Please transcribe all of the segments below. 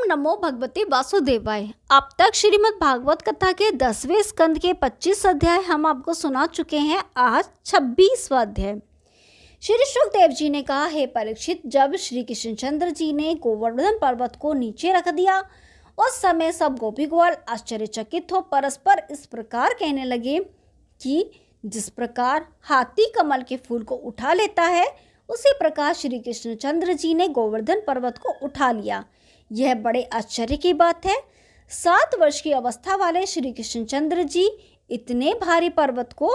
नमो भगवते वासुदेवाय। अब तक श्रीमद् भागवत कथा के 10वें स्कंद के 25 अध्याय हम आपको सुना चुके हैं। आज 26वां अध्याय। श्री शुकदेव जी ने कहा, हे परीक्षित, जब श्री कृष्णचंद्र जी ने गोवर्धन पर्वत को नीचे रख दिया उस समय सब गोपी ग्वाल आश्चर्यचकित हो परस्पर इस प्रकार कहने लगे कि जिस प्रकार हाथी कमल के फूल को उठा लेता है उसी प्रकार श्री कृष्णचंद्र जी ने गोवर्धन पर्वत को उठा लिया। यह बड़े आश्चर्य की बात है। 7 वर्ष की अवस्था वाले श्री कृष्णचंद्र जी इतने भारी पर्वत को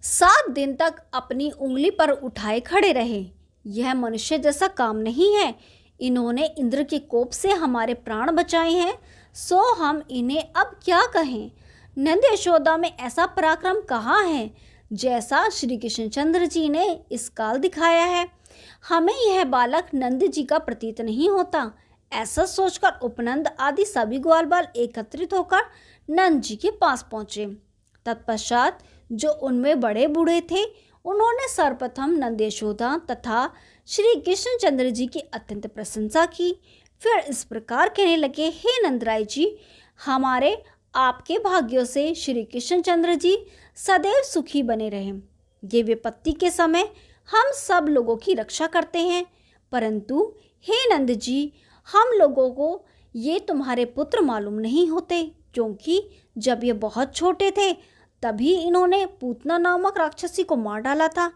7 दिन तक अपनी उंगली पर उठाए खड़े रहे। यह मनुष्य जैसा काम नहीं है। इन्होंने इंद्र के कोप से हमारे प्राण बचाए हैं, सो हम इन्हें अब क्या कहें। नंद यशोदा में ऐसा पराक्रम कहाँ है जैसा श्री कृष्णचंद्र जी ने इस काल दिखाया है। हमें यह बालक नंद जी का प्रतीत नहीं होता। ऐसा सोचकर उपनंद आदि सभी ग्वाल बाल एकत्रित होकर नंद जी के पास पहुंचे। तत्पश्चात जो उनमें बड़े बूढ़े थे उन्होंने सर्वप्रथम नंद यशोदा तथा श्री कृष्णचंद्र जी की अत्यंत प्रशंसा की। फिर इस प्रकार कहने लगे, हे नंदराय जी, हमारे आपके भाग्यों से श्री कृष्णचंद्र जी सदैव सुखी बने रहे। ये विपत्ति के समय हम सब लोगों की रक्षा करते हैं, परंतु हे नंद जी, हम लोगों को ये तुम्हारे पुत्र मालूम नहीं होते, क्योंकि जब ये बहुत छोटे थे तभी इन्होंने पूतना नामक राक्षसी को मार डाला था।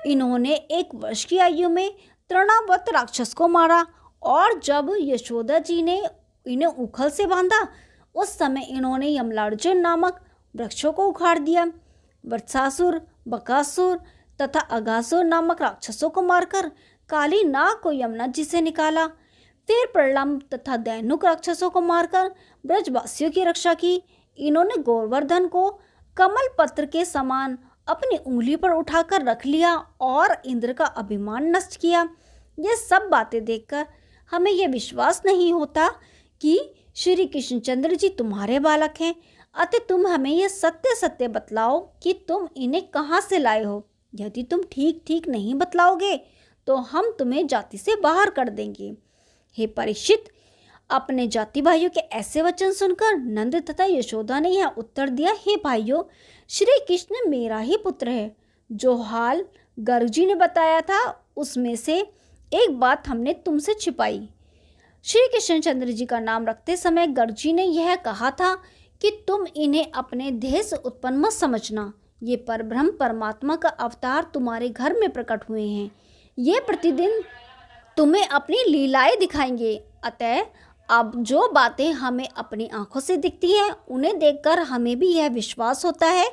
इन्होंने 1 वर्ष की आयु में तृणावत राक्षस को मारा और जब यशोदा जी ने इन्हें उखल से बांधा उस समय इन्होंने यमलार्जुन नामक वृक्षों को उखाड़ दिया। वत्सासुर, बकासुर तथा अगासुर नामक राक्षसों को मारकर काली नाग को यमुना जी से निकाला। फिर प्रलंब तथा दैनुक राक्षसों को मारकर ब्रजवासियों की रक्षा की। इन्होंने गोवर्धन को कमल पत्र के समान अपनी उंगली पर उठाकर रख लिया और इंद्र का अभिमान नष्ट किया। ये सब बातें देखकर हमें यह विश्वास नहीं होता कि श्री कृष्णचंद्र जी तुम्हारे बालक हैं। अतः तुम हमें यह सत्य सत्य बतलाओ कि तुम इन्हें कहाँ से लाए हो। यदि तुम ठीक ठीक नहीं बतलाओगे तो हम तुम्हें जाति से बाहर कर देंगे। हे परीक्षित, अपने जाति भाइयों के ऐसे वचन सुनकर नंद तथा यशोदा ने यह उत्तर दिया, हे भाइयों, श्री कृष्ण मेरा ही पुत्र है। जो हाल गर्ग जी ने बताया था उसमें से एक बात हमने तुमसे छिपाई। श्री कृष्णचंद्र जी का नाम रखते समय गर्ग जी ने यह कहा था कि तुम इन्हें अपने देह से उत्पन्न मत समझना। ये परब्रह्म परमात्मा का अवतार तुम्हारे घर में प्रकट हुए हैं। ये प्रतिदिन तुम्हें अपनी लीलाएं दिखाएंगे। अतः अब जो बातें हमें अपनी आंखों से दिखती हैं उन्हें देखकर हमें भी यह विश्वास होता है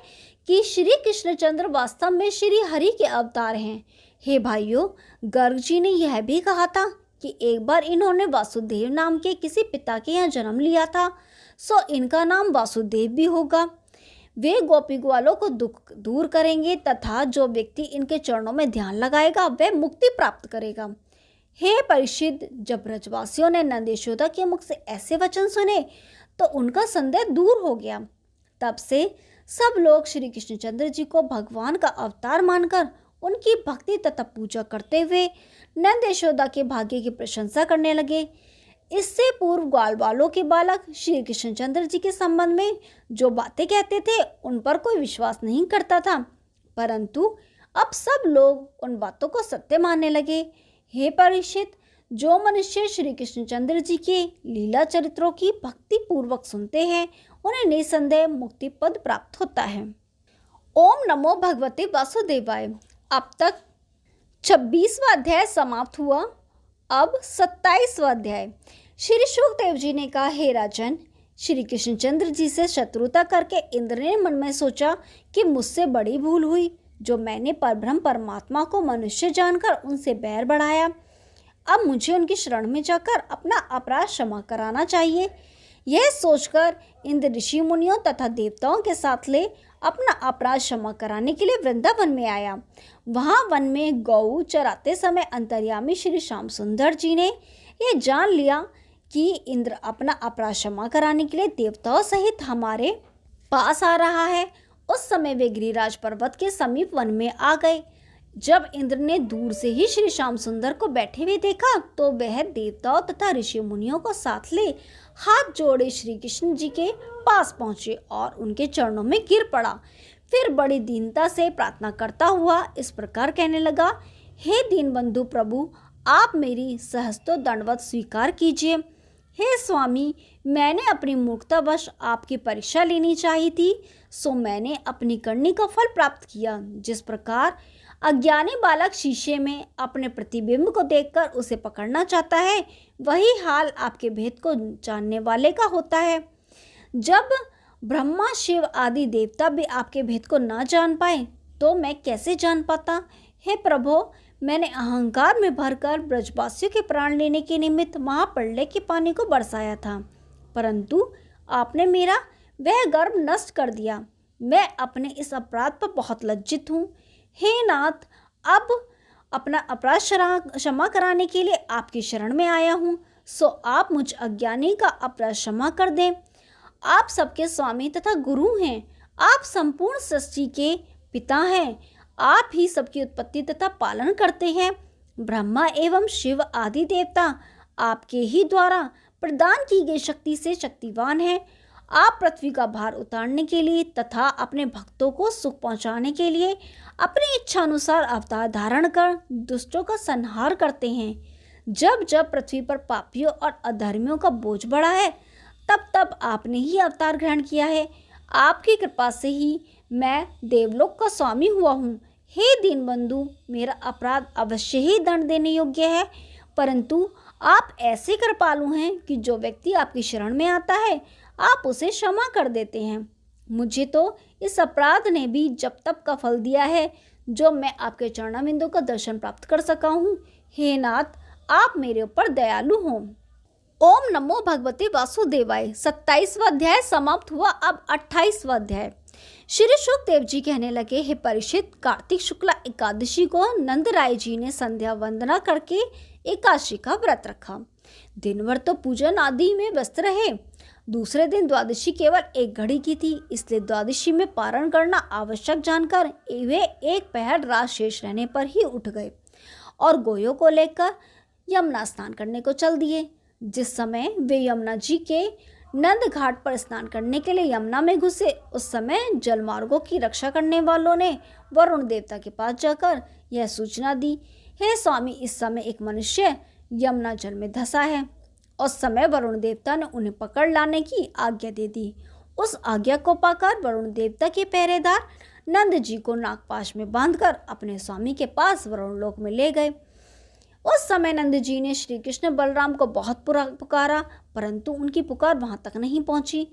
कि श्री कृष्णचंद्र वास्तव में श्री हरि के अवतार हैं। हे भाइयों, गर्ग जी ने यह भी कहा था कि एक बार इन्होंने वासुदेव नाम के किसी पिता के यहाँ जन्म लिया था, सो इनका नाम वासुदेव भी होगा। वे गोपी ग्वालों को दुख दूर करेंगे तथा जो व्यक्ति इनके चरणों में ध्यान लगाएगा वह मुक्ति प्राप्त करेगा। हे परीक्षित, जब ब्रजवासियों ने नंद यशोदा के मुख से ऐसे वचन सुने तो उनका संदेह दूर हो गया। तब से सब लोग श्री कृष्णचंद्र जी को भगवान का अवतार मानकर उनकी भक्ति तथा पूजा करते हुए नंद यशोदा के भाग्य की प्रशंसा करने लगे। इससे पूर्व ग्वाल वालों के बालक श्री कृष्णचंद्र जी के संबंध में जो बातें कहते थे उन पर कोई विश्वास नहीं करता था, परंतु अब सब लोग उन बातों को सत्य मानने लगे। हे परीक्षित, जो मनुष्य श्री कृष्णचंद्र जी के लीला चरित्रों की भक्ति पूर्वक सुनते हैं उन्हें निसंदेह मुक्ति पद प्राप्त होता है। ओम नमो भगवते वासुदेवाय। अब तक 26वां अध्याय समाप्त हुआ। अब 27वां अध्याय। श्री शुकदेव जी ने कहा, हे राजन, श्री कृष्णचंद्र जी से शत्रुता करके इंद्र ने मन में सोचा कि मुझसे बड़ी भूल हुई जो मैंने परब्रह्म परमात्मा को मनुष्य जानकर उनसे बैर बढ़ाया। अब मुझे उनकी शरण में जाकर अपना अपराध क्षमा कराना चाहिए। यह सोचकर इंद्र ऋषि मुनियों तथा देवताओं के साथ ले अपना अपराध क्षमा कराने के लिए वृंदावन में आया। वहाँ वन में गौ चराते समय अंतर्यामी श्री श्याम सुंदर जी ने यह जान लिया कि इंद्र अपना अपराध क्षमा कराने के लिए देवताओं सहित हमारे पास आ रहा है। उस समय वे गिरिराज पर्वत के समीप वन में आ गए। जब इंद्र ने दूर से ही श्री श्याम सुंदर को बैठे हुए देखा तो वह देवताओं तथा ऋषि मुनियों को साथ ले हाथ जोड़े श्री कृष्ण जी के पास पहुंचे और उनके चरणों में गिर पड़ा। फिर बड़ी दीनता से प्रार्थना करता हुआ इस प्रकार कहने लगा, हे दीनबंधु प्रभु, आप मेरी सहस्त्र दंडवत स्वीकार कीजिए। हे स्वामी, मैंने अपनी मूर्खतावश आपकी परीक्षा लेनी चाहिए थी, सो मैंने अपनी करनी का फल प्राप्त किया। जिस प्रकार अज्ञानी बालक शीशे में अपने प्रतिबिंब को देखकर उसे पकड़ना चाहता है, वही हाल आपके भेद को जानने वाले का होता है। जब ब्रह्मा, शिव आदि देवता भी आपके भेद को ना जान पाए तो मैं कैसे जान पाता। हे प्रभु, मैंने अहंकार में भरकर ब्रजवासियों के प्राण लेने के निमित्त महाप्रलय के पानी को बरसाया था, परंतु आपने मेरा वह गर्व नष्ट कर दिया। मैं अपने इस अपराध पर बहुत लज्जित हूँ। हे नाथ, अब अपना अपराध क्षमा कराने के लिए आपकी शरण में आया हूँ, सो आप मुझ अज्ञानी का अपराध क्षमा कर दें। आप सबके स्वामी तथा गुरु हैं। आप संपूर्ण सृष्टि के पिता हैं। आप ही सबकी उत्पत्ति तथा पालन करते हैं। ब्रह्मा एवं शिव आदि देवता आपके ही द्वारा प्रदान की गई शक्ति से शक्तिवान हैं। आप पृथ्वी का भार उतारने के लिए तथा अपने भक्तों को सुख पहुंचाने के लिए अपनी इच्छा अनुसार अवतार धारण कर दुष्टों का संहार करते हैं। जब जब पृथ्वी पर पापियों और अधर्मियों का बोझ बढ़ा है, तब तब आपने ही अवतार ग्रहण किया है। आपकी कृपा से ही मैं देवलोक का स्वामी हुआ हूँ। हे दीनबंधु, मेरा अपराध अवश्य ही दंड देने योग्य है, परंतु आप ऐसे कृपालु हैं कि जो व्यक्ति आपकी शरण में आता है आप उसे क्षमा कर देते हैं। मुझे तो इस अपराध ने भी जब तक का फल दिया है जो मैं आपके चरणारविंदों का दर्शन प्राप्त कर सका हूँ। हे नाथ, आप मेरे ऊपर दयालु हों। ओम नमो भगवते वासुदेवाय। 27वां अध्याय समाप्त हुआ। अब 28वां अध्याय। श्री शुकदेव जी कहने लगे, हे परीक्षित, कार्तिक शुक्ला एकादशी को नंद राय जी ने संध्या वंदना करके एकादशी का व्रत रखा। दिन भर तो पूजन आदि में व्यस्त रहे। दूसरे दिन द्वादशी केवल 1 घड़ी की थी, इसलिए द्वादशी में पारण करना आवश्यक जानकर वे 1 पहर रात शेष रहने पर ही उठ गए और गोयों को लेकर यमुना स्नान करने को चल दिए। जिस समय वे यमुना जी के नंद घाट पर स्नान करने के लिए यमुना में घुसे, उस समय जलमार्गों की रक्षा करने वालों ने वरुण देवता के पास जाकर यह सूचना दी, हे स्वामी, इस समय एक मनुष्य यमुना जल में धंसा है। उस समय वरुण देवता ने उन्हें पकड़ लाने की आज्ञा दे दी। उस आज्ञा को पाकर वरुण देवता के पहरेदार नंद जी को नागपाश में बांधकर अपने स्वामी के पास वरुण लोक में ले गए। उस समय नंद जी ने श्री कृष्ण बलराम को बहुत पुकारा, परंतु उनकी पुकार वहां तक नहीं पहुंची।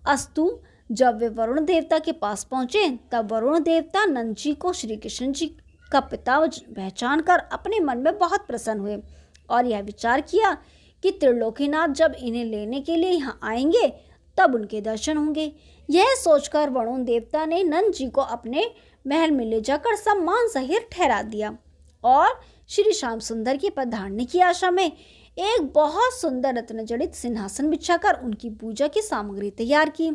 अस्तु, जब वे वरुण देवता के पास पहुंचे तब वरुण देवता नंद जी को श्री कृष्ण जी का पिता पहचान कर अपने मन में बहुत प्रसन्न हुए और यह विचार किया कि त्रिलोकीनाथ जब इन्हें लेने के लिए यहाँ आएंगे तब उनके दर्शन होंगे। यह सोचकर वरुण देवता ने नंद जी को अपने महल में ले जाकर सम्मान सहित ठहरा दिया और श्री श्याम सुंदर की पधारने की आशा में एक बहुत सुंदर रत्न जड़ित सिंहासन बिछाकर उनकी पूजा की सामग्री तैयार की।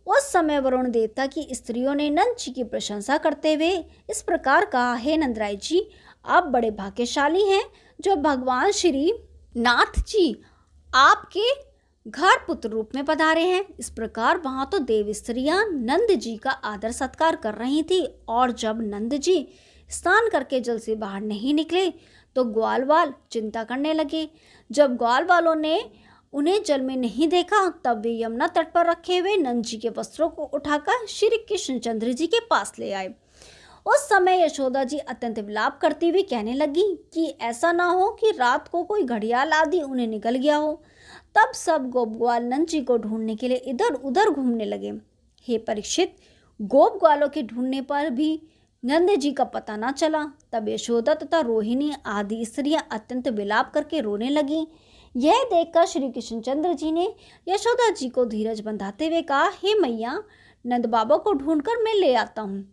उस समय वरुण देवता की स्त्रियों ने नंद जी की प्रशंसा करते हुए इस प्रकार कहा, हे नंदराय जी, आप बड़े भाग्यशाली हैं जो भगवान श्री नाथ जी आपके घर पुत्र रूप में पधारे हैं। इस प्रकार वहां तो देव स्त्रियां नंद जी का आदर सत्कार कर रही थी और जब नंद जी स्नान करके जल से बाहर नहीं निकले तो ग्वाल वाल चिंता करने लगे। जब ग्वाल वालों ने उन्हें जल में नहीं देखा तब वे यमुना तट पर रखे हुए नंद जी के वस्त्रों को उठाकर श्री कृष्णचंद्र जी के पास ले आए। उस समय यशोदा जी अत्यंत विलाप करती हुई कहने लगी कि ऐसा ना हो कि रात को कोई घड़ियाल आदि उन्हें निकल गया हो। तब सब गोप ग्वाल नंद जी को ढूंढने के लिए इधर उधर घूमने लगे। हे परीक्षित, गोप ग्वालों के ढूंढने पर भी नंद जी का पता ना चला। तब यशोदा तथा रोहिणी आदि स्त्रियां अत्यंत विलाप करके रोने लगी। यह देखकर श्री कृष्णचंद्र जी ने यशोदा जी को धीरज बंधाते हुए कहा, हे मैया, नंद बाबा को ढूंढकर मैं ले आता हूँ,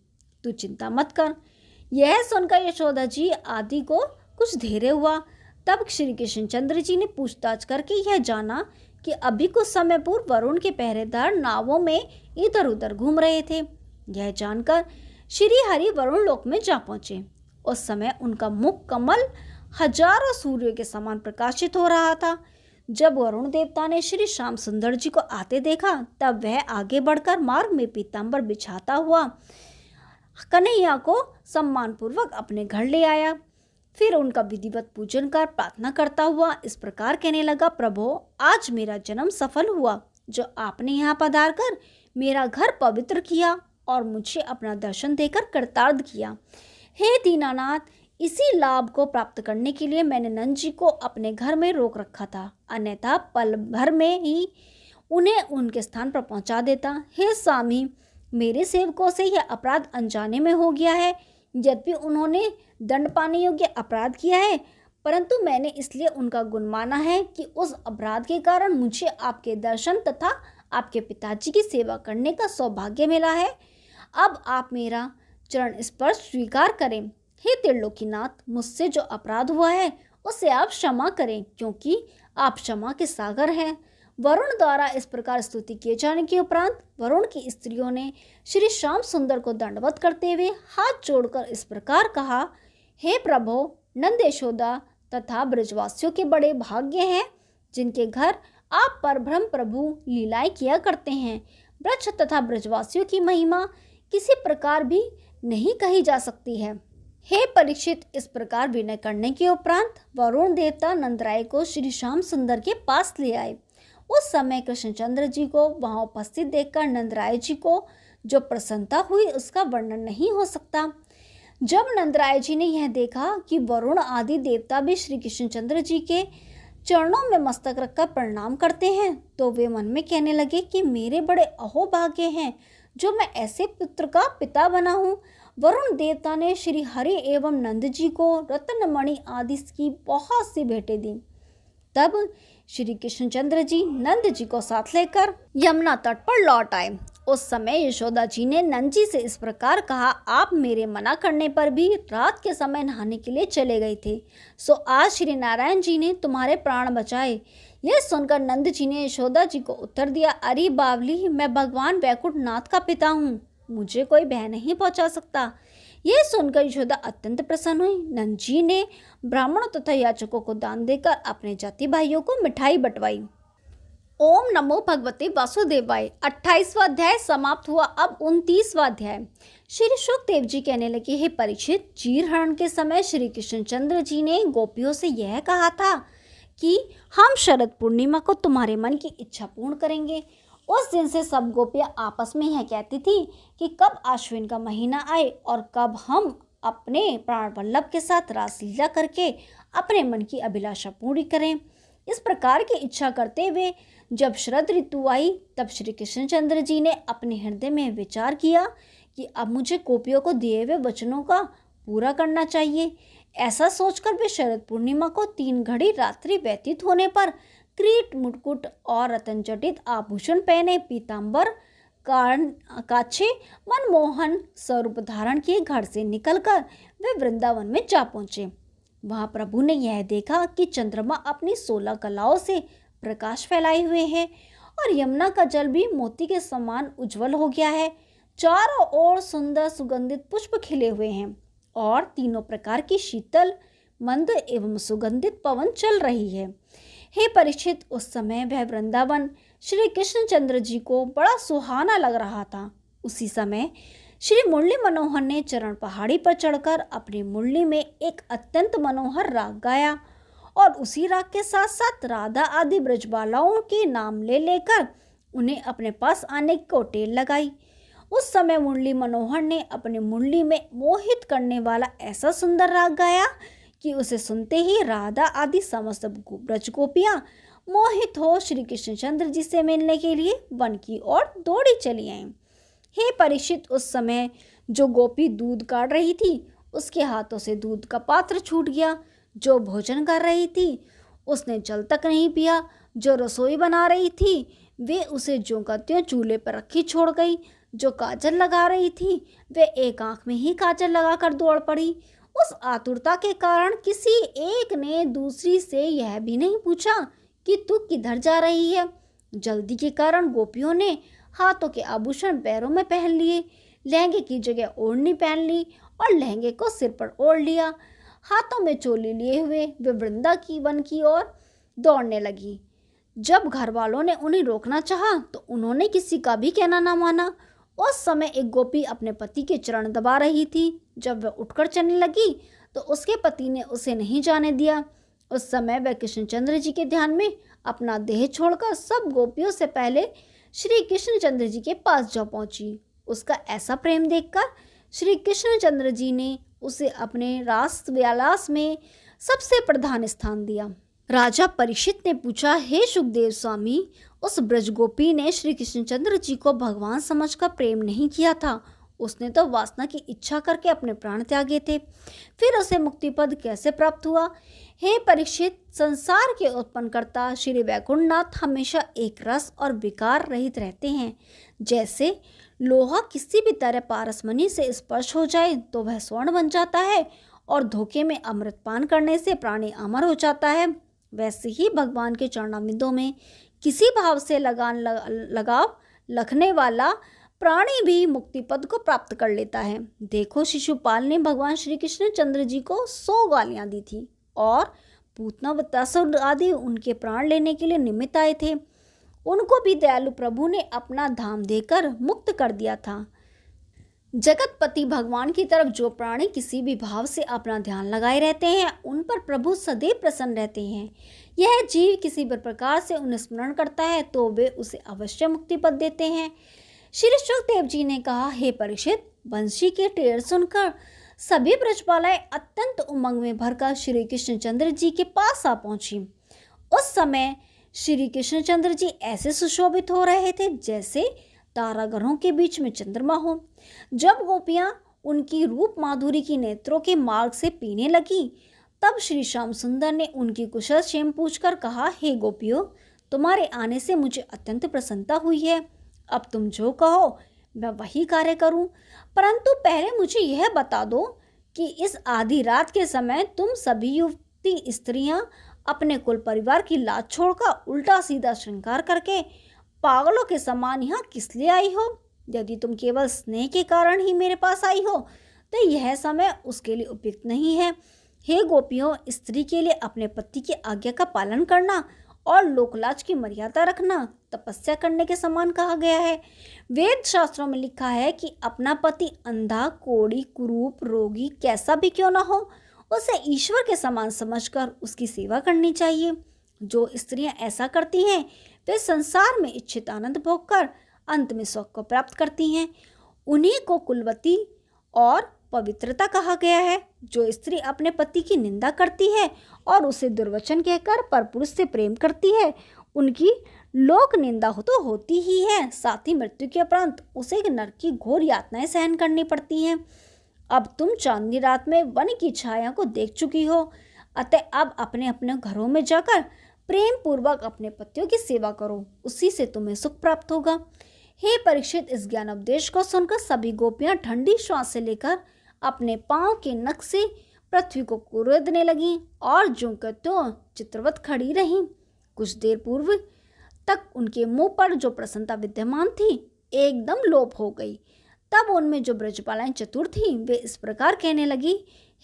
तू चिंता मत कर। यह सुनकर यशोदा जी आदि को कुछ धैर्य हुआ। तब श्री कृष्णचंद्र जी ने पूछताछ करके यह जाना कि अभी कुछ समय पूर्व वरुण के पहरेदार नावों में इधर उधर घूम रहे थे। यह जानकर श्री हरि वरुण लोक में जा पहुंचे। उस समय उनका मुख कमल हजारों सूर्यों के समान प्रकाशित हो रहा था। जब वरुण देवता ने श्री श्याम सुंदर जी को आते देखा, तब वह आगे बढ़कर मार्ग में पीतांबर बिछाता हुआ कन्हैया को सम्मानपूर्वक अपने घर ले आया। फिर उनका विधिवत पूजन कर प्रार्थना करता हुआ इस प्रकार कहने लगा, प्रभु, आज मेरा जन्म सफल हुआ, जो आपने यहाँ पधार कर मेरा घर पवित्र किया और मुझे अपना दर्शन देकर कृतार्थ किया। हे दीनानाथ, इसी लाभ को प्राप्त करने के लिए मैंने नंद जी को अपने घर में रोक रखा था, अन्यथा पल भर में ही उन्हें उनके स्थान पर पहुंचा देता। हे स्वामी, मेरे सेवकों से यह अपराध अनजाने में हो गया है। यद्यपि उन्होंने दंड पाने योग्य अपराध किया है, परंतु मैंने इसलिए उनका गुण माना है कि उस अपराध के कारण मुझे आपके दर्शन तथा आपके पिताजी की सेवा करने का सौभाग्य मिला है। अब आप मेरा चरण स्पर्श स्वीकार करें। हे त्रिलोकीनाथ, मुझसे जो अपराध हुआ है उसे आप क्षमा करें, क्योंकि आप क्षमा के सागर हैं। वरुण द्वारा इस प्रकार स्तुति किए जाने के उपरांत वरुण की स्त्रियों ने श्री श्याम सुंदर को दंडवत करते हुए हाथ जोड़कर इस प्रकार कहा, हे प्रभु, नंद यशोदा तथा ब्रजवासियों के बड़े भाग्य हैं, जिनके घर आप परब्रह्म प्रभु लीलाएं किया करते हैं। ब्रज तथा ब्रजवासियों की महिमा किसी प्रकार भी नहीं कही जा सकती है। हे परीक्षित, इस प्रकार विनय करने के उपरांत वरुण देवता नंदराय को श्री श्याम सुंदर के पास ले आए। उस समय कृष्णचंद्र जी को वहां उपस्थित देखकर नंदराय जी को जो प्रसन्नता हुई उसका वर्णन नहीं हो सकता। जब नंदराय जी ने यह देखा कि वरुण आदि देवता भी श्री कृष्णचंद्र जी के चरणों में मस्तक रखकर प्रणाम करते हैं, तो वे मन में कहने लगे कि मेरे बड़े अहोभाग्य हैं जो मैं ऐसे पुत्र का पिता बना हूँ। वरुण देवता ने श्री हरि एवं नंद जी को रत्नमणि आदि की बहुत सी भेंटें दी। तब श्री कृष्णचंद्र जी नंद जी को साथ लेकर यमुना तट पर लौट आए। उस समय यशोदा जी ने नंद जी से इस प्रकार कहा, आप मेरे मना करने पर भी रात के समय नहाने के लिए चले गए थे, सो आज श्री नारायण जी ने तुम्हारे प्राण बचाए। यह सुनकर नंद जी ने यशोदा जी को उत्तर दिया, अरे बावली, मैं भगवान वैकुंठ नाथ का पिता हूँ, मुझे कोई भय नहीं पहुँचा सकता। यह सुनकर यशोदा अत्यंत प्रसन्न हुई। नंद जी ने ब्राह्मणों तथा याचकों को दान देकर अपने जाति भाइयों को मिठाई बंटवाई। ओम नमो भगवते वासुदेवाय। 28वां अध्याय समाप्त हुआ। अब 29वां अध्याय। श्री शुकदेव जी कहने लगे, हे परीक्षित, चीरहरण के समय श्री कृष्णचंद्र जी ने गोपियों से यह कहा था कि हम शरद पूर्णिमा को तुम्हारे मन की इच्छा पूर्ण करेंगे। उस दिन से सब गोपियां आपस में यह कहती थी कि कब आश्विन का महीना आए और कब हम अपने प्राण वल्लभ के साथ रासलीला करके अपने मन की अभिलाषा पूरी करें। इस प्रकार की इच्छा करते हुए जब शरद ऋतु आई, तब श्री कृष्णचंद्र जी ने अपने हृदय में विचार किया कि अब मुझे गोपियों को दिए हुए वचनों का पूरा करना चाहिए। ऐसा सोचकर वे शरद पूर्णिमा को 3 घड़ी रात्रि व्यतीत होने पर क्रीट मुकुट और रतन जटित आभूषण पहने पीतांबर काछे मनमोहन स्वरूप धारण किए घर से निकलकर वे वृंदावन में जा पहुंचे। वहां प्रभु ने यह देखा कि चंद्रमा अपनी 16 कलाओं से प्रकाश फैलाए हुए है और यमुना का जल भी मोती के समान उज्जवल हो गया है। चारों ओर सुंदर सुगंधित पुष्प खिले हुए हैं और तीनों प्रकार की शीतल, मंद एवं सुगंधित पवन चल रही है। हे परीक्षित, उस समय वह वृंदावन श्री कृष्णचंद्र जी को बड़ा सुहाना लग रहा था। उसी समय श्री मुरली मनोहर ने चरण पहाड़ी पर चढ़कर अपनी मुरली में एक अत्यंत मनोहर राग गाया और उसी राग के साथ साथ राधा आदि ब्रजबालाओं के नाम ले लेकर उन्हें अपने पास आने को टेल लगाई। उस समय मुरली मनोहर ने अपनी मुरली में मोहित करने वाला ऐसा सुंदर राग गाया कि उसे सुनते ही राधा आदि समस्त ब्रज गोपियां मोहित हो श्री कृष्णचंद्र जी से मिलने के लिए वन की ओर दौड़ी चली आईं। हे परीक्षित, उस समय जो गोपी दूध काट रही थी उसके हाथों से दूध का पात्र छूट गया। जो भोजन कर रही थी उसने जल तक नहीं पिया। जो रसोई बना रही थी वे उसे ज्यों का त्यों चूल्हे पर रखी छोड़ गई। जो काजल लगा रही थी वे एक आंख में ही काजल लगाकर दौड़ पड़ी। उस आतुरता के कारण किसी एक ने दूसरी से यह भी नहीं पूछा कि तू किधर जा रही है। जल्दी के कारण गोपियों ने हाथों के आभूषण पैरों में पहन लिए, लहंगे की जगह ओढ़नी पहन ली और लहंगे को सिर पर ओढ़ लिया। हाथों में चोली लिए हुए वे वृंदावन की ओर दौड़ने लगी। जब घर वालों ने उन्हें रोकना चाहा तो उन्होंने किसी का भी कहना ना माना। उस समय एक गोपी अपने पति के चरण दबा रही थी। जब वह उठकर चलने लगी तो उसके पति ने उसे नहीं जाने दिया। उस समय वह कृष्णचंद्र जी के ध्यान में अपना देह छोड़कर सब गोपियों से पहले श्री कृष्णचंद्र जी के पास जा पहुंची। उसका ऐसा प्रेम देखकर श्री कृष्णचंद्र जी ने उसे अपने रास विलास में सबसे प्रधान स्थान दिया। राजा परीक्षित ने पूछा, हे सुखदेव स्वामी, उस ब्रजगोपी ने श्री कृष्णचंद्र जी को भगवान समझकर प्रेम नहीं किया था। उसने तो वासना की इच्छा करके अपने प्राण त्यागे थे। फिर उसे मुक्ति पद कैसे प्राप्त हुआ? हे परीक्षित, संसार के उत्पन्नकर्ता श्री वैकुंठनाथ हमेशा एक रस और विकार रहित रहते हैं। जैसे लोहा किसी भी तरह पारसमणि से स्पर्श हो जाए तो वह स्वर्ण बन जाता है और धोखे में अमृतपान करने से प्राणी अमर हो जाता है, वैसे ही भगवान के चरणारविंदों में किसी भाव से लगाव रखने वाला प्राणी भी मुक्ति पद को प्राप्त कर लेता है। देखो, शिशुपाल ने भगवान श्री कृष्णचंद्र जी को 100 गालियां दी थी और पूतना वत्सासुर आदि उनके प्राण लेने के लिए निमित्त आए थे। उनको भी दयालु प्रभु ने अपना धाम देकर मुक्त कर दिया था। जगतपति भगवान की तरफ जो प्राणी किसी भी भाव से अपना ध्यान लगाए रहते हैं उन पर प्रभु सदैव प्रसन्न रहते हैं। यह जीव किसी भी प्रकार से उन्हें स्मरण करता है तो वे उसे अवश्य मुक्ति पद देते हैं। श्री सुखदेव जी ने कहा, हे परीक्षित, बंशी के टेर सुनकर सभी ब्रजबालाएं अत्यंत उमंग में भरकर श्री कृष्णचंद्र जी के पास आ पहुंची। उस समय श्री कृष्णचंद्र जी ऐसे सुशोभित हो रहे थे जैसे तारागणों के बीच में चंद्रमा हो। जब गोपियां उनकी रूप माधुरी की नेत्रों के मार्ग से पीने लगी तब श्री श्याम सुंदर ने उनकी कुशल क्षेम पूछकर कहा, हे गोपियों, तुम्हारे आने से मुझे अत्यंत प्रसन्नता हुई है। अब तुम जो कहो मैं वही कार्य करूं, परंतु पहले मुझे यह बता दो कि इस आधी रात के समय तुम सभी युवती स्त्रियां अपने कुल परिवार की लाज छोड़कर उल्टा सीधा श्रृंगार करके पागलों के समान यहाँ किस लिए आई हो? यदि तुम केवल स्नेह के कारण ही मेरे पास आई हो तो यह समय उसके लिए उपयुक्त नहीं है। हे गोपियों, स्त्री के लिए अपने पति की आज्ञा का पालन करना और लोकलाज की मर्यादा रखना तपस्या करने के समान कहा गया है। वेद शास्त्रों में लिखा है कि अपना पति अंधा, कोढ़ी, कुरूप, रोगी कैसा भी क्यों ना हो, उसे ईश्वर के समान समझकर उसकी सेवा करनी चाहिए। जो स्त्रियां ऐसा करती हैं वे संसार में इच्छित आनंद भोगकर अंत में सुख को प्राप्त करती हैं। उन्हीं को कुलवती और पवित्रता कहा गया है। जो स्त्री अपने पति की निंदा करती है और उसे दुर्वचन कहकर परपुरुष से प्रेम करती है उनकी लोक निंदा हो तो होती ही है, साथ ही मृत्यु के उपरांत उसे नरक की घोर यातनाएं सहन करनी पड़ती हैं। अब तुम चांदनी रात में वन की छाया को देख चुकी हो, अतः अब अपने अपने घरों में जाकर प्रेम पूर्वक अपने पतियों की सेवा करो, उसी से तुम्हें सुख प्राप्त होगा। हे परीक्षित, इस ज्ञान उपदेश को सुनकर सभी गोपियां ठंडी श्वास से लेकर अपने पांव के नख से पृथ्वी को कुरेदने लगीं और ज्यों के त्यों चित्रवत खड़ी रहीं। कुछ देर पूर्व तक उनके मुंह पर जो प्रसन्नता विद्यमान थी एकदम लोप हो गई। तब उनमें जो ब्रजबालाएं चतुर थीं वे इस प्रकार कहने लगी,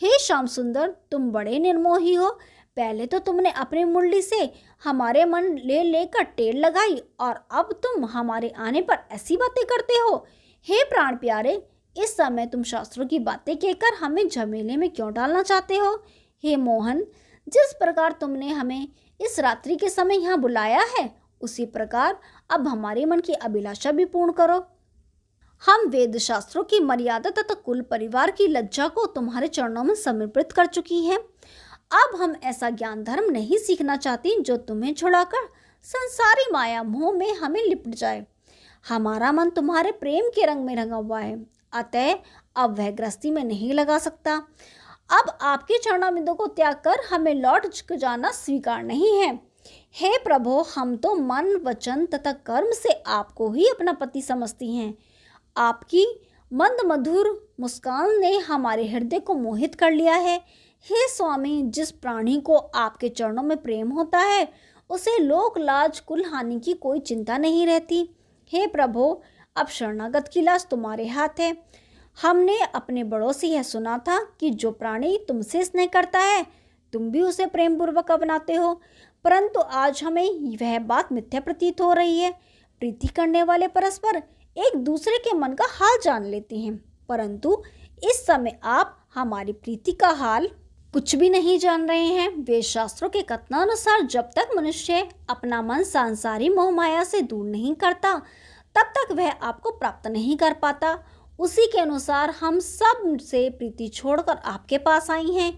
हे श्याम सुंदर, तुम बड़े निर्मोही हो। पहले तो तुमने अपनी मुरली से हमारे मन ले लेकर टेढ़ लगाई और अब तुम हमारे आने पर ऐसी बातें करते हो। हे प्राण प्यारे, इस समय तुम शास्त्रों की बातें कहकर हमें झमेले में क्यों डालना चाहते हो? हे मोहन, जिस प्रकार तुमने हमें इस रात्रि के समय यहाँ बुलाया है उसी प्रकार अब हमारे मन की अभिलाषा भी पूर्ण करो। हम वेद शास्त्रों की मर्यादा तथा कुल परिवार की लज्जा को तुम्हारे चरणों में समर्पित कर चुकी हैं। अब हम ऐसा ज्ञान धर्म नहीं सीखना चाहती जो तुम्हें छुड़ाकर संसारी माया मोह में हमें लिपट जाए। हमारा मन तुम्हारे प्रेम के रंग में रंगा हुआ है, अतः अब वह गृहस्थी में नहीं लगा सकता। अब आपके चरणारविंदों को त्याग कर हमें लौट जाना स्वीकार नहीं है। हे प्रभु, हम तो मन, वचन तथा कर्म से आपको ही अपना पति समझती हैं। आपकी मंद मधुर मुस्कान ने हमारे हृदय को मोहित कर लिया है। हे स्वामी, जिस प्राणी को आपके चरणों में प्रेम होता है उसे लोक लाज कुल हानि की कोई चिंता नहीं रहती। हे प्रभु, अब शरणागत की लाज तुम्हारे हाथ है। हमने अपने बड़ों से यह सुना था कि जो प्राणी तुमसे स्नेह करता है तुम भी उसे प्रेम पूर्वक अपनाते हो, परंतु आज हमें वह बात मिथ्या प्रतीत हो रही है। प्रीति करने वाले परस्पर एक दूसरे के मन का हाल जान लेते हैं, परंतु इस समय आप हमारी प्रीति का हाल कुछ भी नहीं जान रहे हैं। वेद शास्त्रों के कथनानुसार जब तक मनुष्य अपना मन सांसारी मोह माया से दूर नहीं करता तब तक वह आपको प्राप्त नहीं कर पाता। उसी के अनुसार हम सब से प्रीति छोड़कर आपके पास आई हैं।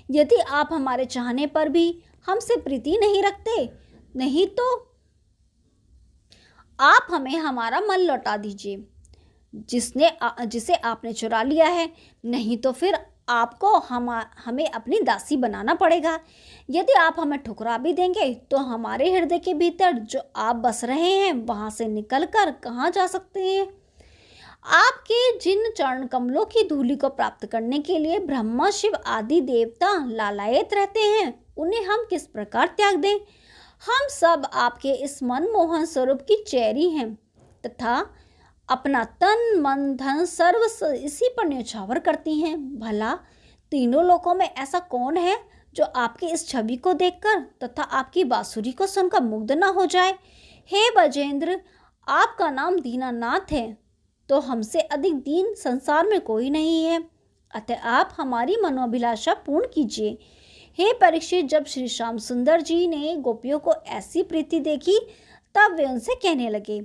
यदि आप हमारे चाहने पर भी हमसे प्रीति नहीं रखते, नहीं तो आप हमें हमारा मन लौटा दीजिए जिसे आपने चुरा लिया है, नहीं तो फिर आपको हमें अपनी दासी बनाना पड़ेगा। यदि आप हमें ठुकरा भी देंगे तो हमारे हृदय के भीतर जो आप बस रहे हैं वहां से निकलकर कहाँ जा सकते हैं। आपके जिन चरण कमलों की धूलि को प्राप्त करने के लिए ब्रह्मा शिव आदि देवता लालायित रहते हैं, उन्हें हम किस प्रकार त्याग दें। हम सब आपके इस मनमोहन स्वरूप की चेरी हैं तथा अपना तन मन धन सर्व इसी पर न्यौछावर करती हैं। भला तीनों लोकों में ऐसा कौन है जो आपकी इस छवि को देखकर तथा आपकी बांसुरी को सुनकर मुग्ध न हो जाए। हे बजेंद्र, आपका नाम दीनानाथ है, तो हमसे अधिक दीन संसार में कोई नहीं है, अतः आप हमारी मनोभिलाषा पूर्ण कीजिए। हे परीक्षित, जब श्री श्याम सुंदर जी ने गोपियों को ऐसी प्रीति देखी तब वे उनसे कहने लगे,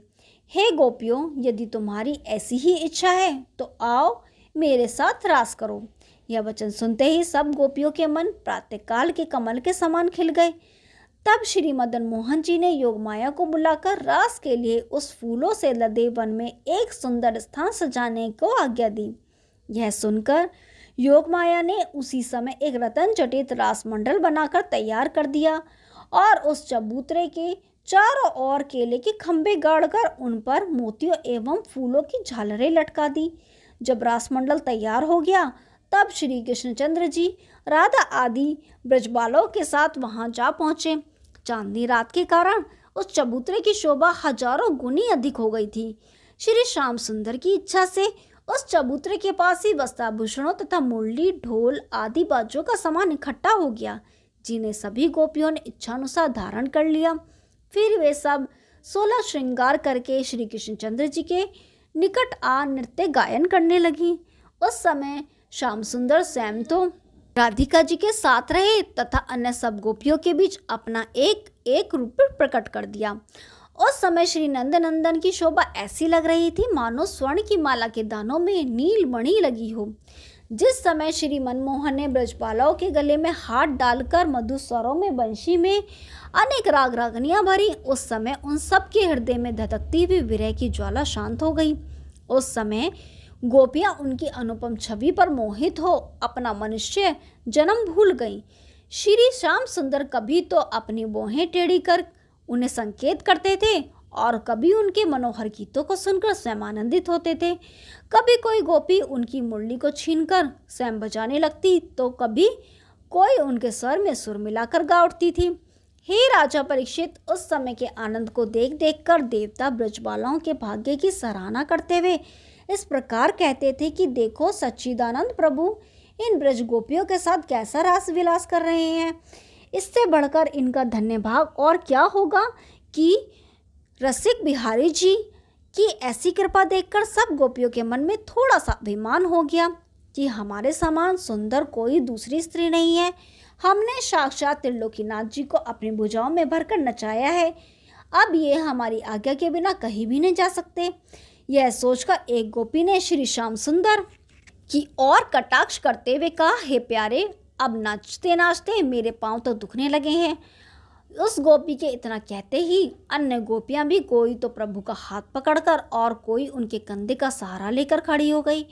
हे गोपियों, यदि तुम्हारी ऐसी ही इच्छा है तो आओ मेरे साथ रास करो। यह वचन सुनते ही सब गोपियों के मन प्रातःकाल के कमल के समान खिल गए। तब श्री मदन मोहन जी ने योगमाया को बुलाकर रास के लिए उस फूलों से लदे वन में एक सुंदर स्थान सजाने को आज्ञा दी। यह सुनकर योगमाया ने उसी समय एक रतन जटित रास मंडल बनाकर तैयार कर दिया और उस चबूतरे के चारों ओर केले के खंभे गाड़कर उन पर मोतियों एवं फूलों की झालरें लटका दी। जब रास मंडल तैयार हो गया तब श्री कृष्णचंद्र जी राधा आदि ब्रजबालों के साथ वहां जा पहुंचे। चांदनी रात के कारण उस चबूतरे की शोभा हजारों गुनी अधिक हो गई थी। श्री श्याम सुंदर की इच्छा से उस चबूतरे के पास ही वस्त्राभूषणों तथा मुरली ढोल आदि बाजों का सामान इकट्ठा हो गया, जिन्हें सभी गोपियों ने इच्छानुसार धारण कर लिया। फिर वे सब 16 श्रृंगार करके श्री कृष्णचंद्र जी के निकट आ नृत्य गायन करने लगी। उस समय श्याम सुंदर स्वयं तो राधिका जी के साथ रहे तथा अन्य सब गोपियों के बीच अपना एक एक रूप प्रकट कर दिया। उस समय श्री नंदनंदन की शोभा ऐसी लग रही थी मानो स्वर्ण की माला के दानों में नील मणि लगी हो। जिस समय श्री मनमोहन ने ब्रजबालाओं के गले में हाथ डालकर मधुर स्वरों में बंशी में अनेक राग रागनियां भरी, उस समय उन सब के हृदय में धधकती हुई विरह की ज्वाला शांत हो गई। उस समय गोपियां उनकी अनुपम छवि पर मोहित हो अपना मनुष्य जन्म भूल गईं। श्री श्याम सुंदर कभी तो अपनी बाहें टेढ़ी कर उन्हें संकेत करते थे और कभी उनके मनोहर गीतों को सुनकर स्वयं आनंदित होते थे। कभी कोई गोपी उनकी मुरली को छीनकर स्वयं बजाने लगती तो कभी कोई उनके स्वर में सुर मिलाकर गा उठती थी। हे राजा परीक्षित, उस समय के आनंद को देख देख कर देवता ब्रजबालाओं के भाग्य की सराहना करते हुए इस प्रकार कहते थे कि देखो सच्चिदानंद प्रभु इन ब्रज गोपियों के साथ कैसा रास विलास कर रहे हैं। इससे बढ़कर इनका धन्य भाग और क्या होगा कि रसिक बिहारी जी की ऐसी कृपा देखकर सब गोपियों के मन में थोड़ा सा अभिमान हो गया कि हमारे समान सुंदर कोई दूसरी स्त्री नहीं है। हमने साक्षात त्रिलोकीनाथ जी को अपनी भुजाओं में भरकर नचाया है, अब ये हमारी आज्ञा के बिना कहीं भी नहीं जा सकते। यह सोचकर एक गोपी ने श्री श्याम सुंदर की ओर कटाक्ष करते हुए कहा, हे प्यारे, अब नाचते नाचते मेरे पांव तो दुखने लगे हैं। उस गोपी के इतना कहते ही अन्य गोपियां भी कोई तो प्रभु का हाथ पकड़कर और कोई उनके कंधे का सहारा लेकर खड़ी हो गई।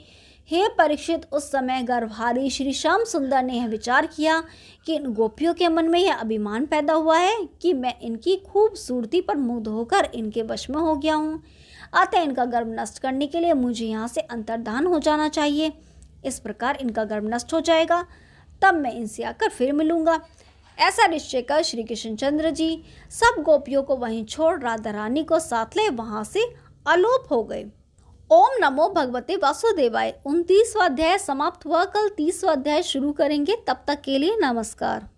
हे परीक्षित, उस समय गर्भहारी श्री श्याम सुंदर ने यह विचार किया कि इन गोपियों के मन में यह अभिमान पैदा हुआ है कि मैं इनकी खूबसूरती पर मुग्ध होकर इनके वश में हो गया हूँ, अतः इनका गर्भ नष्ट करने के लिए मुझे यहाँ से अंतर्धान हो जाना चाहिए। इस प्रकार इनका गर्भ नष्ट हो जाएगा, तब मैं इनसे आकर फिर मिलूंगा। ऐसा निश्चय कर श्री कृष्णचंद्र जी सब गोपियों को वहीं छोड़ राधा रानी को साथ ले वहां से आलोप हो गए। ओम नमो भगवते वासुदेवाय। 29वां अध्याय समाप्त हुआ, कल 30वां अध्याय शुरू करेंगे। तब तक के लिए नमस्कार।